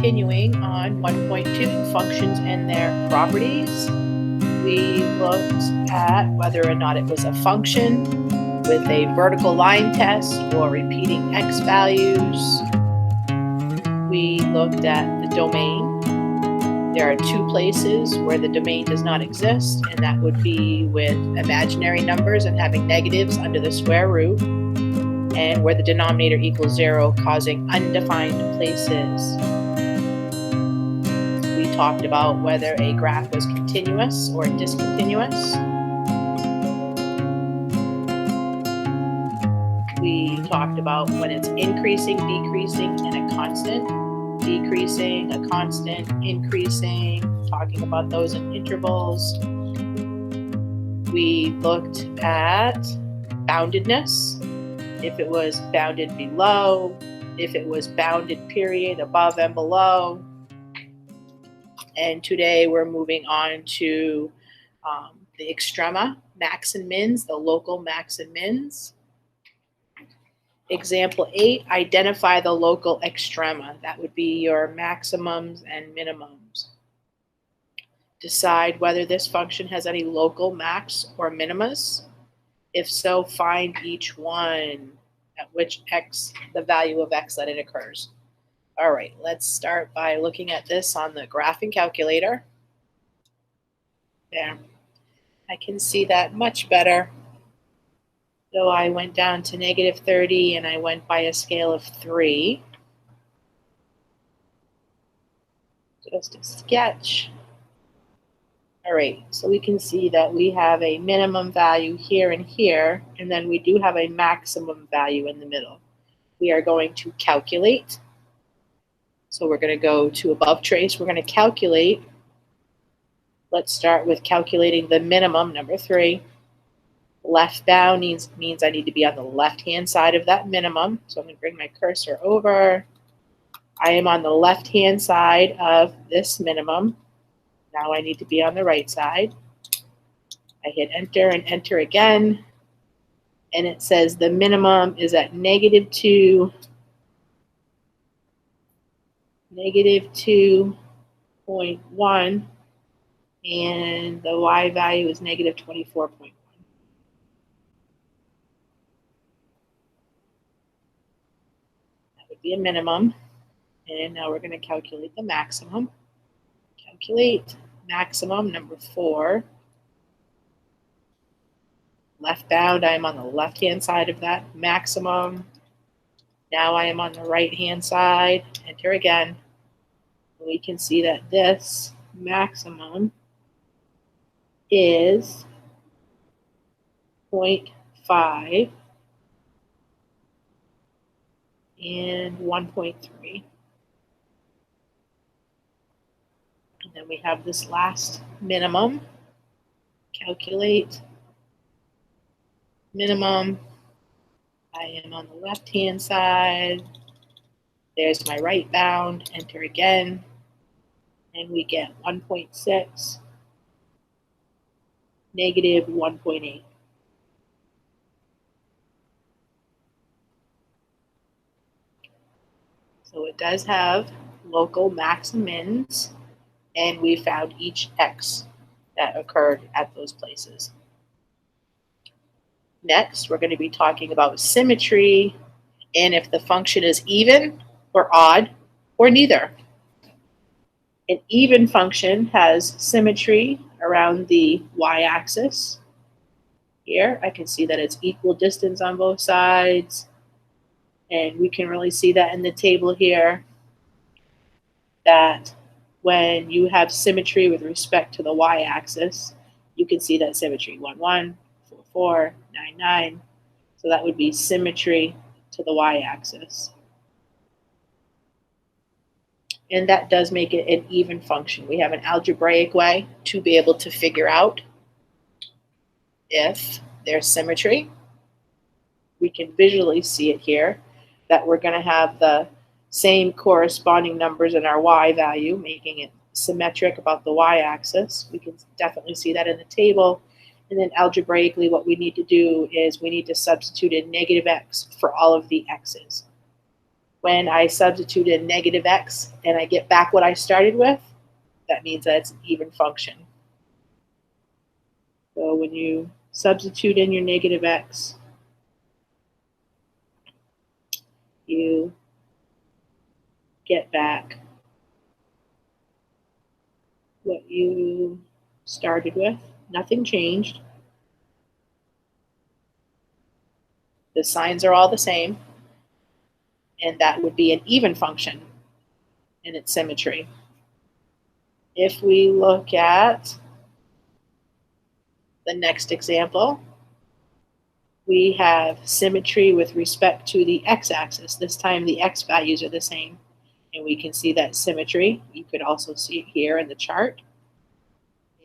continuing on 1.2, functions and their properties. We looked at whether or not it was a function with a vertical line test or repeating x values. We looked at the domain. There are two places where the domain does not exist, and that would be with imaginary numbers and having negatives under the square root, and where the denominator equals 0, causing undefined places. We talked about whether a graph was continuous or discontinuous. We talked about when it's increasing, decreasing, and a constant. Decreasing, a constant, increasing, talking about those in intervals. We looked at boundedness, if it was bounded below, if it was bounded period above and below. And today we're moving on to the extrema, max and mins, the local max and mins. Example 8, identify the local extrema. That would be your maximums and minimums. Decide whether this function has any local max or minimas. If so, find each one, at which x, the value of x that it occurs. All right, let's start by looking at this on the graphing calculator. There, I can see that much better. So I went down to -30 and I went by a scale of 3. Just a sketch. All right, so we can see that we have a minimum value here and here, and then we do have a maximum value in the middle. We are going to calculate. So we're going to go to above trace. We're going to calculate. Let's start with calculating the minimum, number 3. Left bound means I need to be on the left-hand side of that minimum. So I'm going to bring my cursor over. I am on the left-hand side of this minimum. Now I need to be on the right side. I hit enter and enter again. And it says the minimum is at -2, -2.1, and the y value is -24.1. Be a minimum, and now we're going to calculate the maximum. Calculate maximum, number 4. Left bound, I am on the left-hand side of that maximum. Now I am on the right-hand side. Enter again. We can see that this maximum is 0.5 and 1.3. And then we have this last minimum. Calculate minimum. I am on the left-hand side. There's my right bound. Enter again. And we get 1.6, -1.8. So it does have local max and mins, and we found each x that occurred at those places. Next, we're going to be talking about symmetry and if the function is even or odd or neither. An even function has symmetry around the y-axis. Here, I can see that it's equal distance on both sides. And we can really see that in the table here, that when you have symmetry with respect to the y-axis, you can see that symmetry, 1, 1, 4, 4, 9, 9. So that would be symmetry to the y-axis. And that does make it an even function. We have an algebraic way to be able to figure out if there's symmetry. We can visually see it here, that we're going to have the same corresponding numbers in our y value, making it symmetric about the y-axis. We can definitely see that in the table. And then algebraically, what we need to do is we need to substitute in -x for all of the x's. When I substitute in negative x and I get back what I started with, that means that it's an even function. So when you substitute in your negative x, you get back what you started with. Nothing changed. The signs are all the same, and that would be an even function in its symmetry. If we look at the next example, we have symmetry with respect to the x-axis. This time the x values are the same, and we can see that symmetry. You could also see it here in the chart.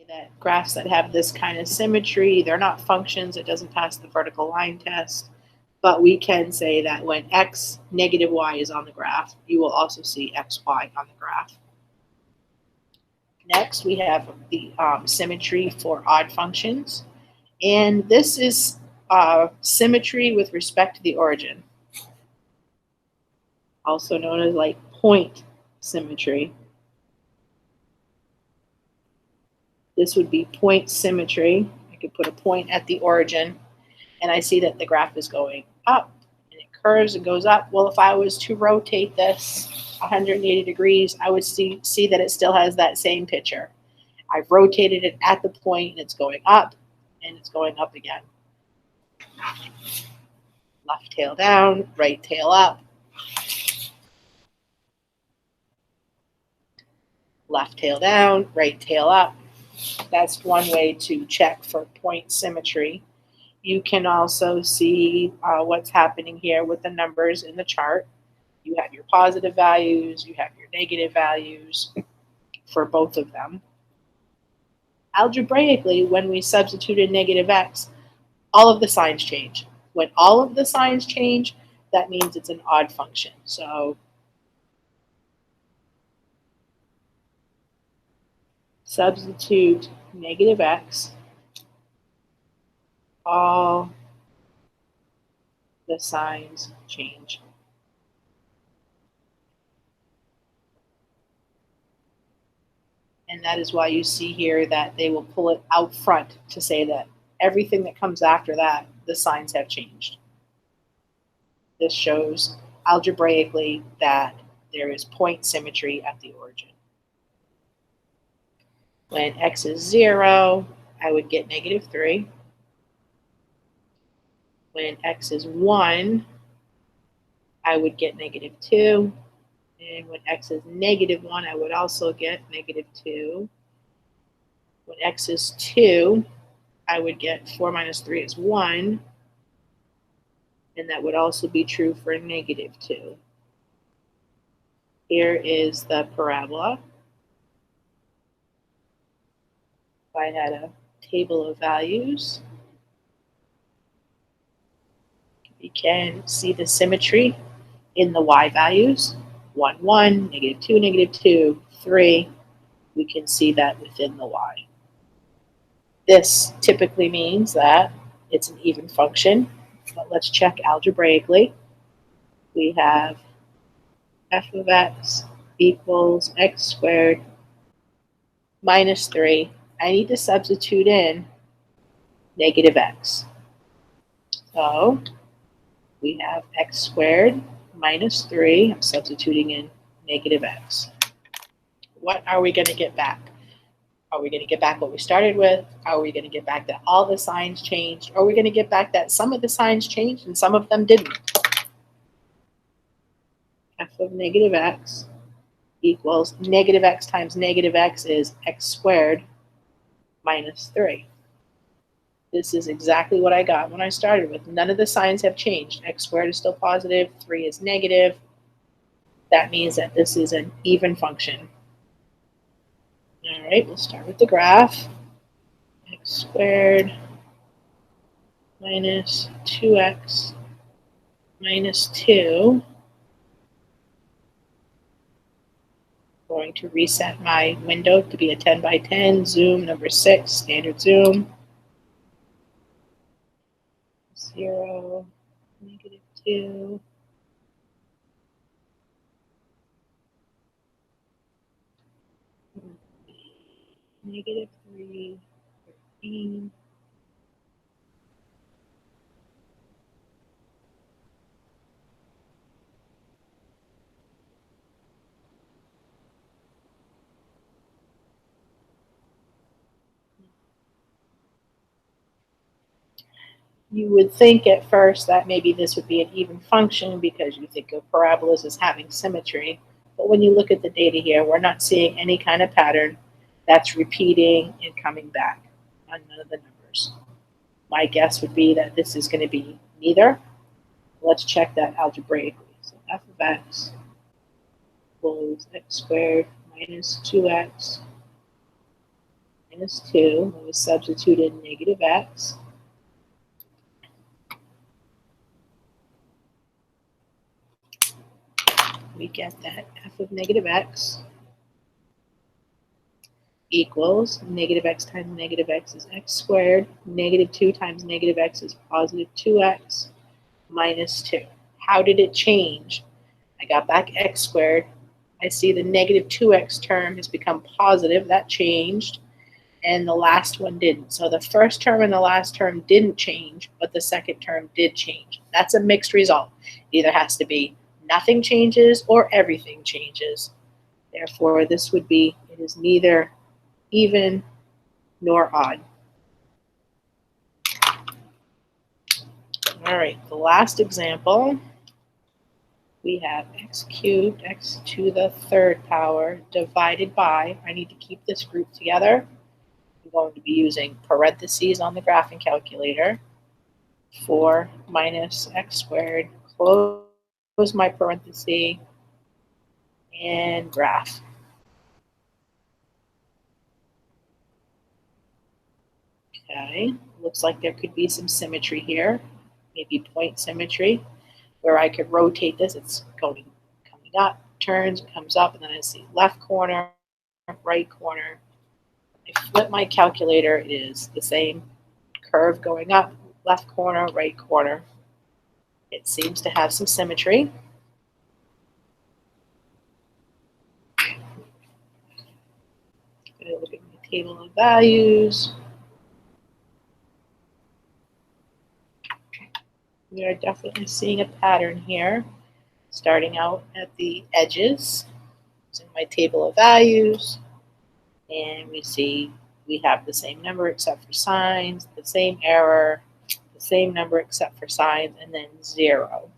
That graphs that have this kind of symmetry, they're not functions. It doesn't pass the vertical line test. But we can say that when x, negative y is on the graph, you will also see xy on the graph. Next, we have the symmetry for odd functions. And this is symmetry with respect to the origin, also known as like point symmetry. This would be point symmetry. I could put a point at the origin, and I see that the graph is going up, and it curves and goes up. Well, if I was to rotate this 180 degrees, I would see that it still has that same picture. I've rotated it at the point, and it's going up, and it's going up again. Left tail down, right tail up. Left tail down, right tail up. That's one way to check for point symmetry. You can also see what's happening here with the numbers in the chart. You have your positive values, you have your negative values for both of them. Algebraically, when we substitute in negative x, all of the signs change. When all of the signs change, that means it's an odd function. So substitute negative x, all the signs change. And that is why you see here that they will pull it out front to say that everything that comes after that, the signs have changed. This shows algebraically that there is point symmetry at the origin. When x is 0, I would get negative 3. When x is 1, I would get negative 2. And when x is negative 1, I would also get negative 2. When x is 2, I would get 4 minus 3 is 1. And that would also be true for negative 2. Here is the parabola. If I had a table of values, we can see the symmetry in the y values. 1, 1, negative 2, negative 2, 3. We can see that within the y. This typically means that it's an even function, but let's check algebraically. We have f of x equals x squared minus 3. I need to substitute in negative x. So we have x squared minus 3. I'm substituting in negative x. What are we going to get back? Are we going to get back what we started with? Are we going to get back that all the signs changed? Or are we going to get back that some of the signs changed and some of them didn't? F of negative x equals negative x times negative x is x squared minus 3. This is exactly what I got when I started with. None of the signs have changed. X squared is still positive, 3 is negative. That means that this is an even function. All right, we'll start with the graph. X squared minus 2x minus 2. I'm going to reset my window to be a 10 by 10, zoom number 6, standard zoom. 0, negative 2, negative 3, 13. You would think at first that maybe this would be an even function because you think of parabolas as having symmetry. But when you look at the data here, we're not seeing any kind of pattern that's repeating and coming back on none of the numbers. My guess would be that this is going to be neither. Let's check that algebraically. So f of x equals x squared minus 2x minus 2. We substitute in negative x. We get that f of negative x equals negative x times negative x is x squared. Negative 2 times negative x is positive 2x minus 2. How did it change? I got back x squared. I see the negative 2x term has become positive. That changed. And the last one didn't. So the first term and the last term didn't change, but the second term did change. That's a mixed result. It either has to be nothing changes or everything changes. Therefore, this would be, it is neither even nor odd. All right, the last example, we have x cubed, x to the third power divided by, I need to keep this group together. I'm going to be using parentheses on the graphing calculator. 4 minus x squared, close my parenthesis, and graph. Okay, looks like there could be some symmetry here, maybe point symmetry, where I could rotate this. It's coming up, turns, comes up, and then I see left corner, right corner. I flip my calculator, it is the same curve going up, left corner, right corner. It seems to have some symmetry. Look at my table of values. We are definitely seeing a pattern here, starting out at the edges. It's in my table of values, and we see we have the same number except for signs, the same error, the same number except for signs, and then 0.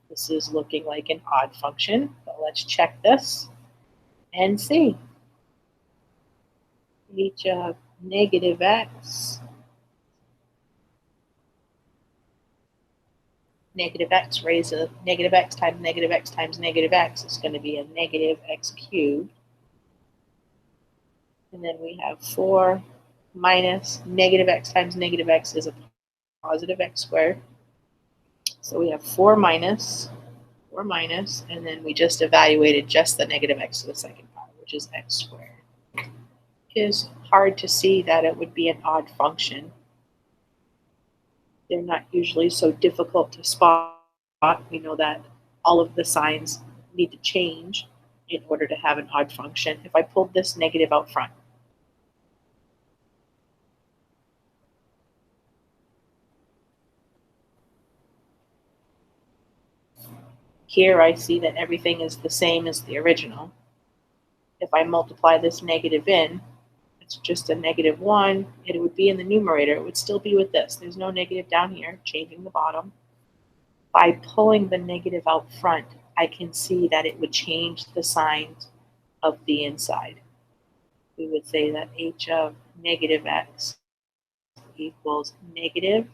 This is looking like an odd function, but let's check this and see. H of negative x, negative x raised to negative x times negative x times negative x is going to be a negative x cubed. And then we have 4 minus negative x times negative x is a positive x squared. So we have 4 minus, and then we just evaluated just the negative x to the second power, which is x squared. It is hard to see that it would be an odd function. They're not usually so difficult to spot. We know that all of the signs need to change in order to have an odd function. If I pulled this negative out front, here I see that everything is the same as the original. If I multiply this negative in, it's just a negative 1. It would be in the numerator. It would still be with this. There's no negative down here, changing the bottom. By pulling the negative out front, I can see that it would change the signs of the inside. We would say that h of negative x equals negative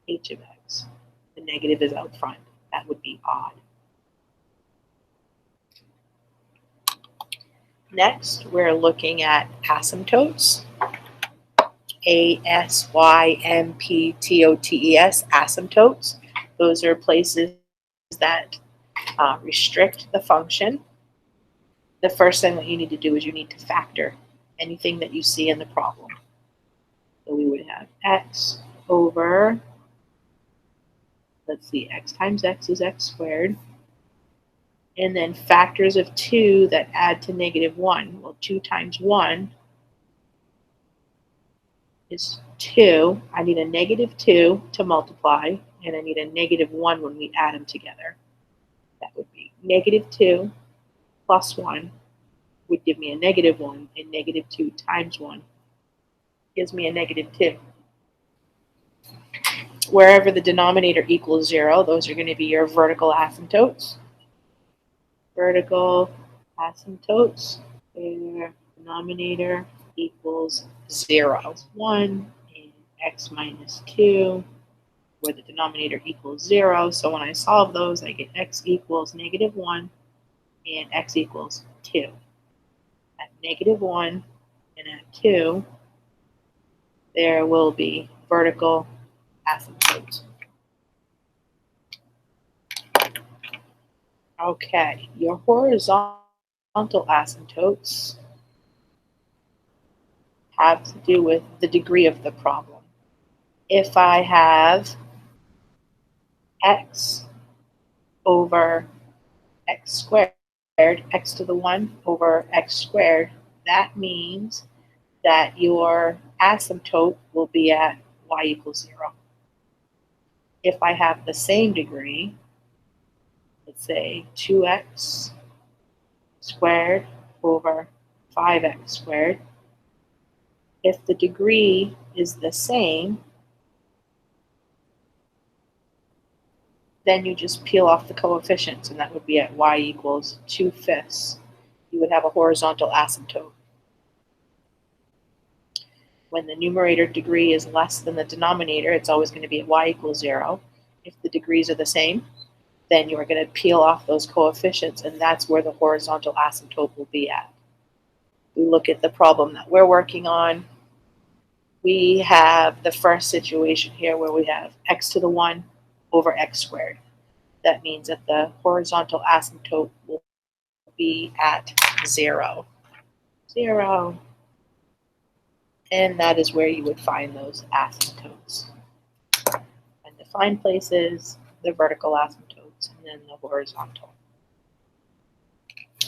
h of x. The negative is out front. That would be odd. Next, we're looking at asymptotes. asymptotes, asymptotes. Those are places that restrict the function. The first thing that you need to do is you need to factor anything that you see in the problem. So we would have x over, let's see, x times x is x squared. And then factors of 2 that add to negative 1. Well, 2 times 1 is 2. I need a negative 2 to multiply, and I need a negative 1 when we add them together. That would be negative 2 plus 1 would give me a negative 1, and negative 2 times 1 gives me a negative 2. Wherever the denominator equals 0, those are going to be your vertical asymptotes. Vertical asymptotes, where denominator equals 0. 1 and x minus 2, where the denominator equals 0. So when I solve those, I get x equals negative 1 and x equals 2. At negative 1 and at 2, there will be vertical asymptotes. Okay, your horizontal asymptotes have to do with the degree of the problem. If I have x over x squared, x to the 1 over x squared, that means that your asymptote will be at y equals 0. If I have the same degree, let's say 2x squared over 5x squared, if the degree is the same, then you just peel off the coefficients, and that would be at y equals 2/5. You would have a horizontal asymptote. When the numerator degree is less than the denominator, it's always going to be at y equals 0. If the degrees are the same, then you're going to peel off those coefficients, and that's where the horizontal asymptote will be at. We look at the problem that we're working on. We have the first situation here where we have x to the 1 over x squared. That means that the horizontal asymptote will be at 0. 0. And that is where you would find those asymptotes. And the find places, the vertical asymptotes, and then the horizontal.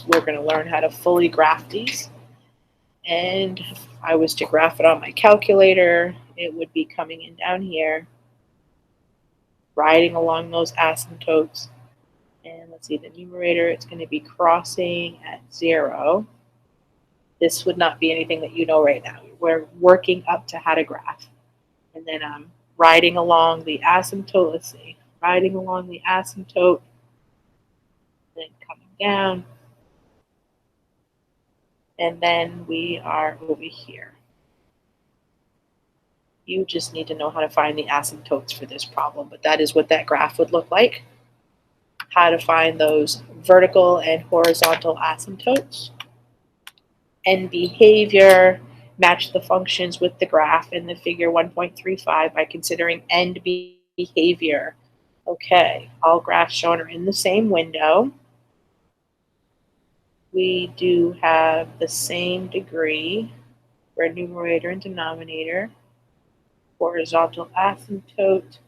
We're going to learn how to fully graph these. And if I was to graph it on my calculator, it would be coming in down here, riding along those asymptotes. And let's see, the numerator, it's going to be crossing at 0. This would not be anything that you know right now. We're working up to how to graph. And then I'm riding along the asymptote. Let's see, riding along the asymptote, then coming down. And then we are over here. You just need to know how to find the asymptotes for this problem, but that is what that graph would look like. How to find those vertical and horizontal asymptotes. And behavior, match the functions with the graph in the figure 1.35 by considering end behavior. Okay, all graphs shown are in the same window. We do have the same degree for numerator and denominator. Horizontal asymptote.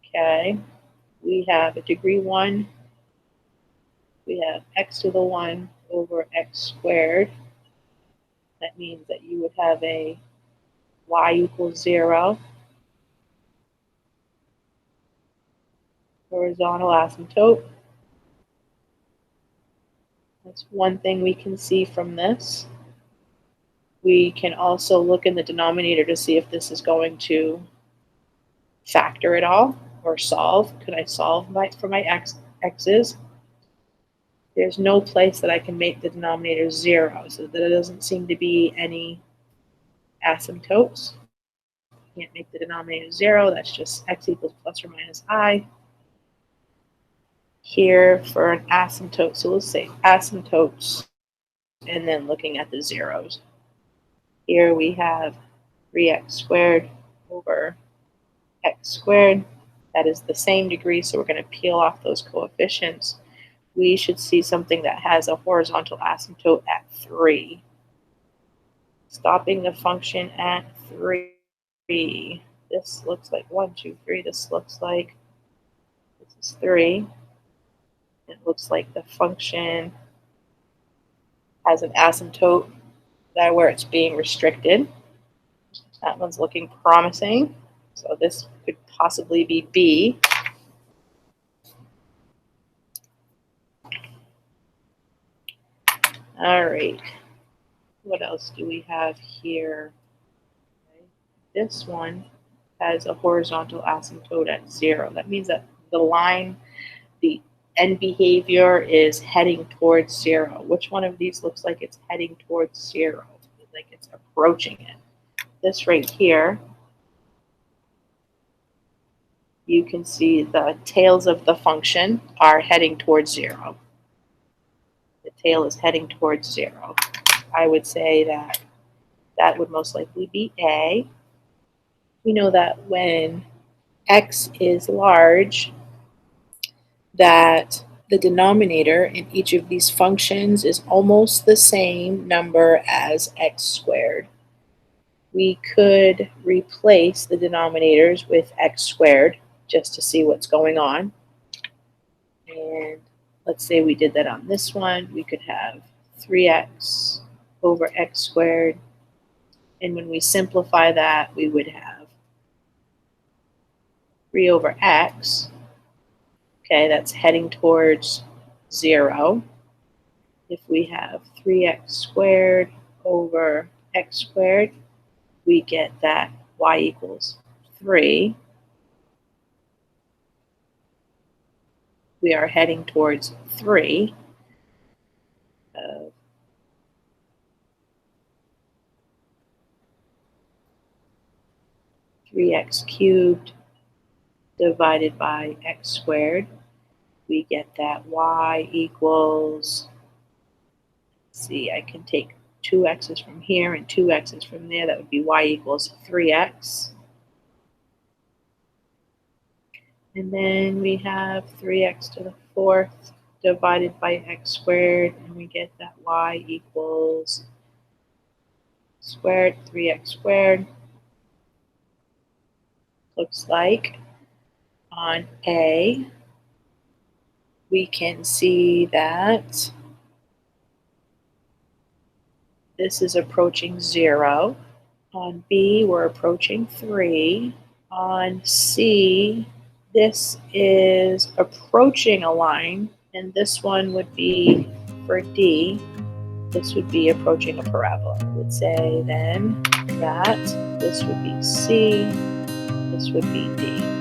Okay, we have a degree 1. We have x to the 1 over x squared. That means that you would have a y equals 0. Horizontal asymptote. That's one thing we can see from this. We can also look in the denominator to see if this is going to factor at all or solve. Could I solve for my x's? There's no place that I can make the denominator 0, so there doesn't seem to be any asymptotes. Can't make the denominator 0. That's just x equals plus or minus I. Here for an asymptote, so let's say asymptotes, and then looking at the zeros. Here we have 3x squared over x squared. That is the same degree, so we're going to peel off those coefficients. We should see something that has a horizontal asymptote at 3. Stopping the function at 3. This looks like 1, 2, 3. This looks like, this is 3. It looks like the function has an asymptote that where it's being restricted. That one's looking promising. So this could possibly be B. All right. What else do we have here? Okay. This one has a horizontal asymptote at 0. That means that the line, the end behavior is heading towards 0. Which one of these looks like it's heading towards 0? Like it's approaching it. This right here, you can see the tails of the function are heading towards 0. The tail is heading towards 0. I would say that that would most likely be A. We know that when x is large, that the denominator in each of these functions is almost the same number as x squared. We could replace the denominators with x squared just to see what's going on. And let's say we did that on this one. We could have 3x over x squared. And when we simplify that, we would have 3 over x. Okay, that's heading towards 0. If we have 3x squared over x squared, we get that y equals 3. We are heading towards 3. 3x cubed divided by x squared, we get that y equals, let's see, I can take 2 x's from here and 2 x's from there. That would be y equals 3x. And then we have 3x to the 4th divided by x squared, and we get that y equals squared, 3x squared. Looks like on A, we can see that this is approaching 0. On B, we're approaching 3. On C, this is approaching a line, and this one would be for D. This would be approaching a parabola. I would say then that this would be C, this would be D.